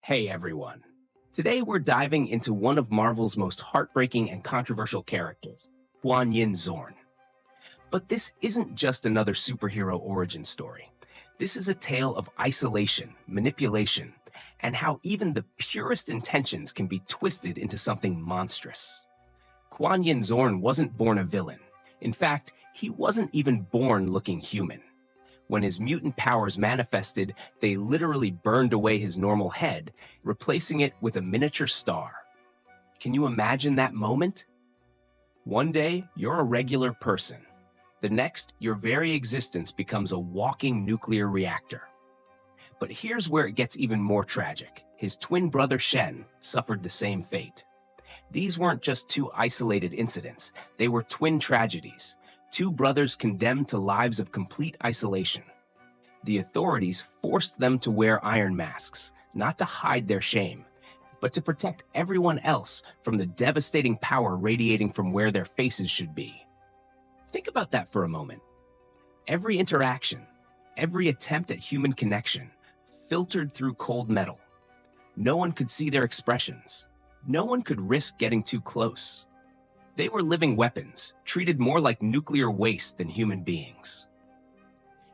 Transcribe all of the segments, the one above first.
Hey everyone. Today we're diving into one of Marvel's most heartbreaking and controversial characters, Kuan-Yin Xorn. But this isn't just another superhero origin story. This is a tale of isolation, manipulation, and how even the purest intentions can be twisted into something monstrous. Kuan-Yin Xorn wasn't born a villain. In fact, he wasn't even born looking human. When his mutant powers manifested, they literally burned away his normal head, replacing it with a miniature star. Can you imagine that moment? One day, you're a regular person. The next, your very existence becomes a walking nuclear reactor. But here's where it gets even more tragic. His twin brother Shen suffered the same fate. These weren't just two isolated incidents, they were twin tragedies. Two brothers condemned to lives of complete isolation. The authorities forced them to wear iron masks, not to hide their shame, but to protect everyone else from the devastating power radiating from where their faces should be. Think about that for a moment. Every interaction, every attempt at human connection, filtered through cold metal. No one could see their expressions. No one could risk getting too close. They were living weapons, treated more like nuclear waste than human beings.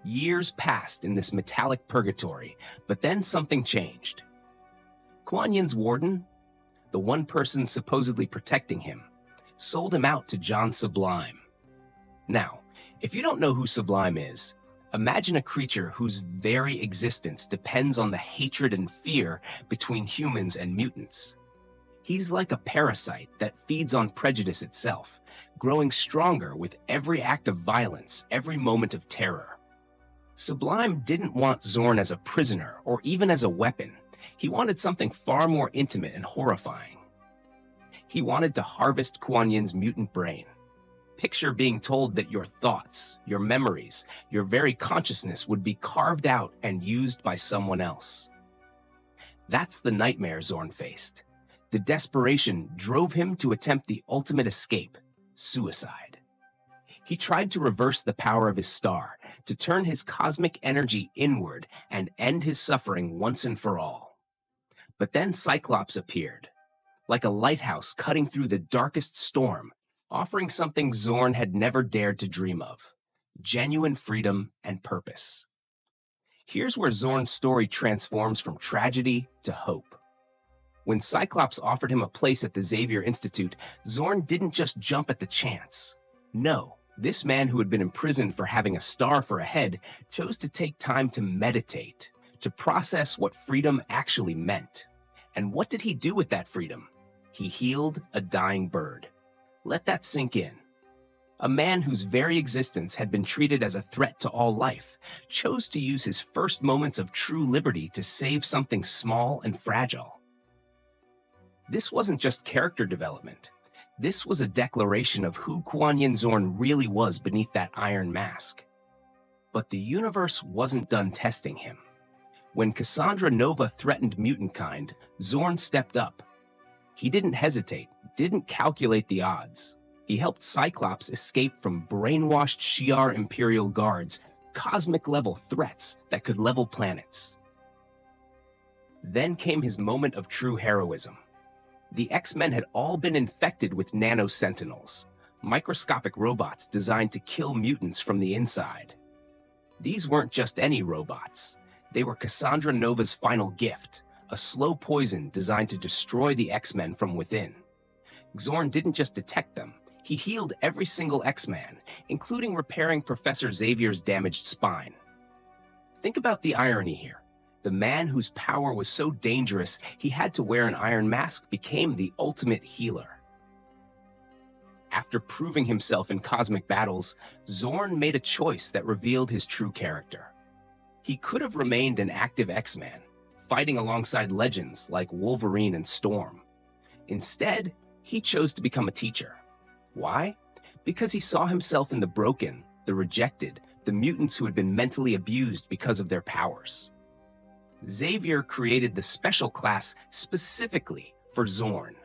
Years passed in this metallic purgatory, but then something changed. Kuan-Yin's warden, the one person supposedly protecting him, sold him out to John Sublime. Now, if you don't know who Sublime is, imagine a creature whose very existence depends on the hatred and fear between humans and mutants. He's like a parasite that feeds on prejudice itself, growing stronger with every act of violence, every moment of terror. Sublime didn't want Xorn as a prisoner or even as a weapon. He wanted something far more intimate and horrifying. He wanted to harvest Kuan-Yin's mutant brain. Picture being told that your thoughts, your memories, your very consciousness would be carved out and used by someone else. That's the nightmare Xorn faced. The desperation drove him to attempt the ultimate escape, suicide. He tried to reverse the power of his star, to turn his cosmic energy inward and end his suffering once and for all. But then Cyclops appeared, like a lighthouse cutting through the darkest storm, offering something Xorn had never dared to dream of: genuine freedom and purpose. Here's where Xorn's story transforms from tragedy to hope. When Cyclops offered him a place at the Xavier Institute, Xorn didn't just jump at the chance. No, this man who had been imprisoned for having a star for a head chose to take time to meditate, to process what freedom actually meant. And what did he do with that freedom? He healed a dying bird. Let that sink in. A man whose very existence had been treated as a threat to all life chose to use his first moments of true liberty to save something small and fragile. This wasn't just character development. This was a declaration of who Kuan-Yin Xorn really was beneath that iron mask. But the universe wasn't done testing him. When Cassandra Nova threatened mutant kind, Xorn stepped up. He didn't hesitate, didn't calculate the odds. He helped Cyclops escape from brainwashed Shi'ar Imperial guards, cosmic-level threats that could level planets. Then came his moment of true heroism. The X-Men had all been infected with nano-sentinels, microscopic robots designed to kill mutants from the inside. These weren't just any robots. They were Cassandra Nova's final gift, a slow poison designed to destroy the X-Men from within. Xorn didn't just detect them, he healed every single X-Man, including repairing Professor Xavier's damaged spine. Think about the irony here. The man whose power was so dangerous he had to wear an iron mask became the ultimate healer. After proving himself in cosmic battles, Xorn made a choice that revealed his true character. He could have remained an active X-Man, fighting alongside legends like Wolverine and Storm. Instead, he chose to become a teacher. Why? Because he saw himself in the broken, the rejected, the mutants who had been mentally abused because of their powers. Xavier created the special class specifically for Xorn,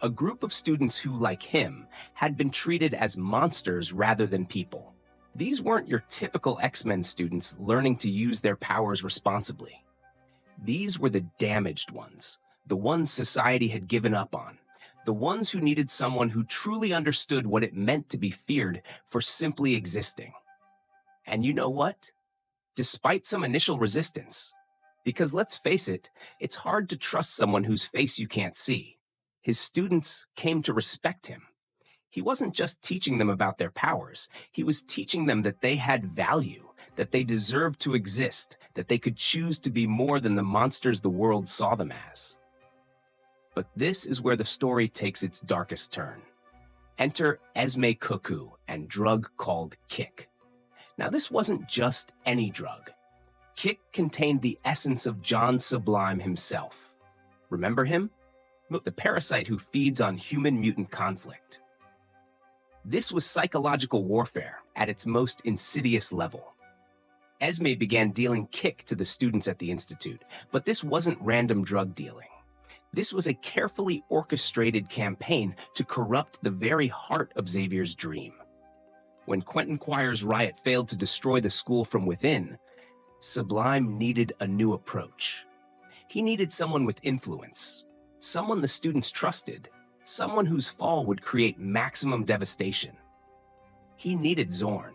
a group of students who, like him, had been treated as monsters rather than people. These weren't your typical X-Men students learning to use their powers responsibly. These were the damaged ones, the ones society had given up on, the ones who needed someone who truly understood what it meant to be feared for simply existing. And you know what? Despite some initial resistance, because let's face it, it's hard to trust someone whose face you can't see, his students came to respect him. He wasn't just teaching them about their powers, he was teaching them that they had value, that they deserved to exist, that they could choose to be more than the monsters the world saw them as. But this is where the story takes its darkest turn. Enter Esme Cuckoo and drug called Kick. Now, this wasn't just any drug. Kick contained the essence of John Sublime himself. Remember him? The parasite who feeds on human-mutant conflict. This was psychological warfare at its most insidious level. Esme began dealing Kick to the students at the Institute, but this wasn't random drug dealing. This was a carefully orchestrated campaign to corrupt the very heart of Xavier's dream. When Quentin Quire's riot failed to destroy the school from within, Sublime needed a new approach. He needed someone with influence, someone the students trusted, someone whose fall would create maximum devastation. He needed Xorn.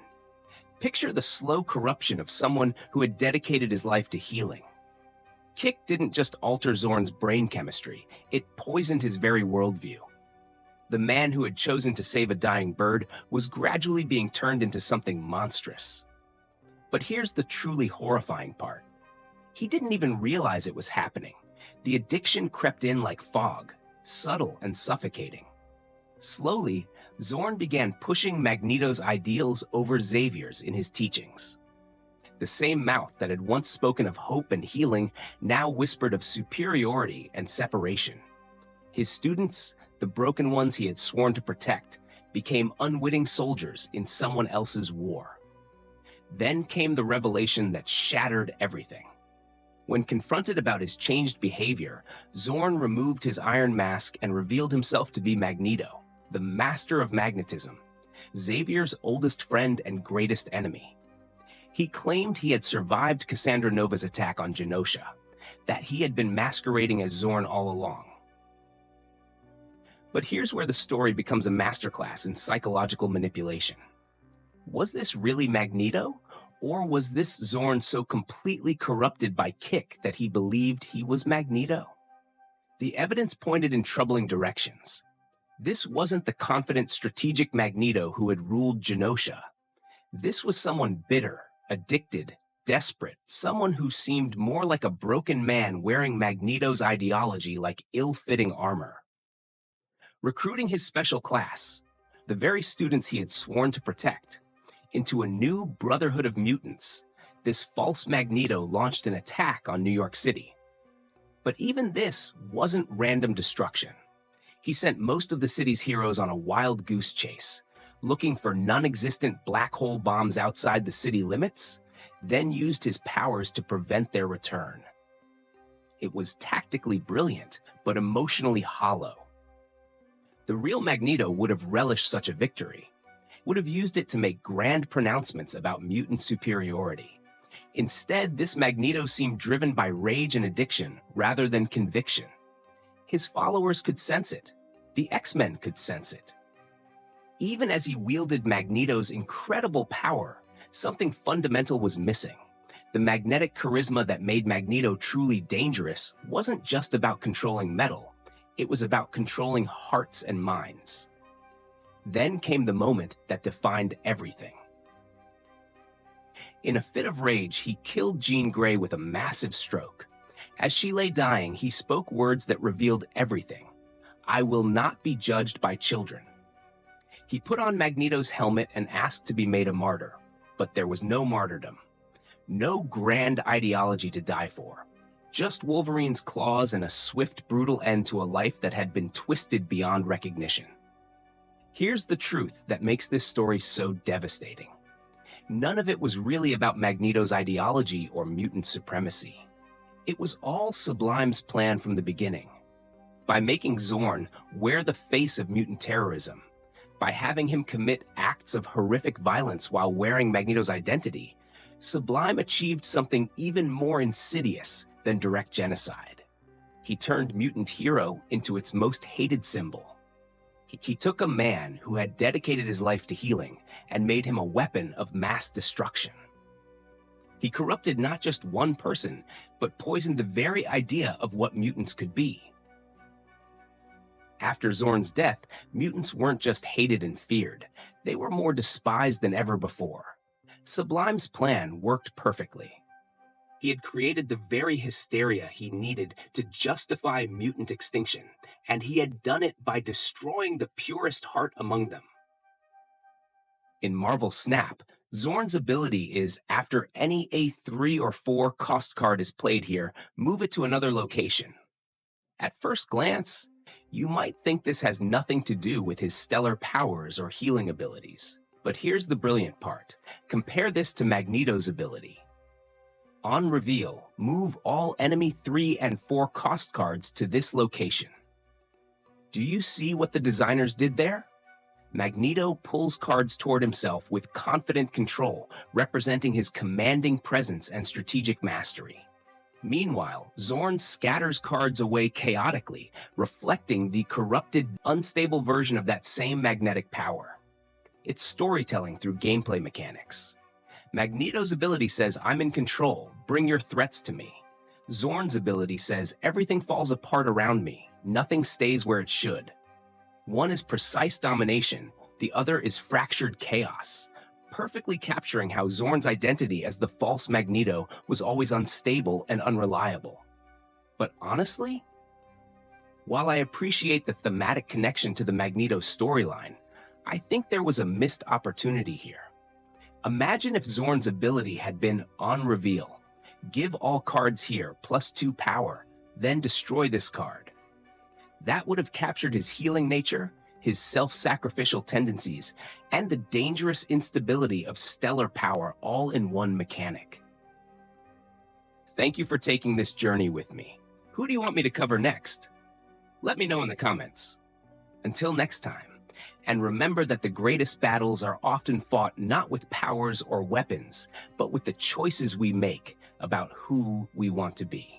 Picture the slow corruption of someone who had dedicated his life to healing. Kick didn't just alter Xorn's brain chemistry, it poisoned his very worldview. The man who had chosen to save a dying bird was gradually being turned into something monstrous. But here's the truly horrifying part. He didn't even realize it was happening. The addiction crept in like fog, subtle and suffocating. Slowly, Xorn began pushing Magneto's ideals over Xavier's in his teachings. The same mouth that had once spoken of hope and healing now whispered of superiority and separation. His students, the broken ones he had sworn to protect, became unwitting soldiers in someone else's war. Then came the revelation that shattered everything. When confronted about his changed behavior, Xorn removed his iron mask and revealed himself to be Magneto, the master of magnetism, Xavier's oldest friend and greatest enemy. He claimed he had survived Cassandra Nova's attack on Genosha, that he had been masquerading as Xorn all along. But here's where the story becomes a masterclass in psychological manipulation. Was this really Magneto? Or was this Xorn so completely corrupted by Kick that he believed he was Magneto? The evidence pointed in troubling directions. This wasn't the confident, strategic Magneto who had ruled Genosha. This was someone bitter, addicted, desperate, someone who seemed more like a broken man wearing Magneto's ideology like ill-fitting armor. Recruiting his special class, the very students he had sworn to protect, into a new brotherhood of mutants, this false Magneto launched an attack on New York City. But even this wasn't random destruction. He sent most of the city's heroes on a wild goose chase, looking for non-existent black hole bombs outside the city limits, then used his powers to prevent their return. It was tactically brilliant, but emotionally hollow. The real Magneto would have relished such a victory, would have used it to make grand pronouncements about mutant superiority. Instead, this Magneto seemed driven by rage and addiction rather than conviction. His followers could sense it. The X-Men could sense it. Even as he wielded Magneto's incredible power, something fundamental was missing. The magnetic charisma that made Magneto truly dangerous wasn't just about controlling metal. It was about controlling hearts and minds. Then came the moment that defined everything. In a fit of rage, he killed Jean Grey with a massive stroke. As she lay dying, he spoke words that revealed everything. "I will not be judged by children." He put on Magneto's helmet and asked to be made a martyr, but there was no martyrdom. No grand ideology to die for. Just Wolverine's claws and a swift, brutal end to a life that had been twisted beyond recognition. Here's the truth that makes this story so devastating. None of it was really about Magneto's ideology or mutant supremacy. It was all Sublime's plan from the beginning. By making Xorn wear the face of mutant terrorism, by having him commit acts of horrific violence while wearing Magneto's identity, Sublime achieved something even more insidious than direct genocide. He turned mutant hero into its most hated symbol. He took a man who had dedicated his life to healing and made him a weapon of mass destruction. He corrupted not just one person, but poisoned the very idea of what mutants could be. After Xorn's death, mutants weren't just hated and feared, they were more despised than ever before. Sublime's plan worked perfectly. He had created the very hysteria he needed to justify mutant extinction, and he had done it by destroying the purest heart among them. In Marvel Snap, Xorn's ability is, after any A3 or 4 cost card is played here, move it to another location. At first glance, you might think this has nothing to do with his stellar powers or healing abilities. But here's the brilliant part. Compare this to Magneto's ability. On reveal, move all enemy 3 and 4 cost cards to this location. Do you see what the designers did there? Magneto pulls cards toward himself with confident control, representing his commanding presence and strategic mastery. Meanwhile, Xorn scatters cards away chaotically, reflecting the corrupted, unstable version of that same magnetic power. It's storytelling through gameplay mechanics. Magneto's ability says, "I'm in control, bring your threats to me." Xorn's ability says, "Everything falls apart around me, nothing stays where it should." One is precise domination, the other is fractured chaos, perfectly capturing how Xorn's identity as the false Magneto was always unstable and unreliable. But honestly, while I appreciate the thematic connection to the Magneto storyline, I think there was a missed opportunity here. Imagine if Xorn's ability had been on reveal. Give all cards here, +2 power, then destroy this card. That would have captured his healing nature, his self-sacrificial tendencies, and the dangerous instability of stellar power all in one mechanic. Thank you for taking this journey with me. Who do you want me to cover next? Let me know in the comments. Until next time, and remember that the greatest battles are often fought not with powers or weapons, but with the choices we make about who we want to be.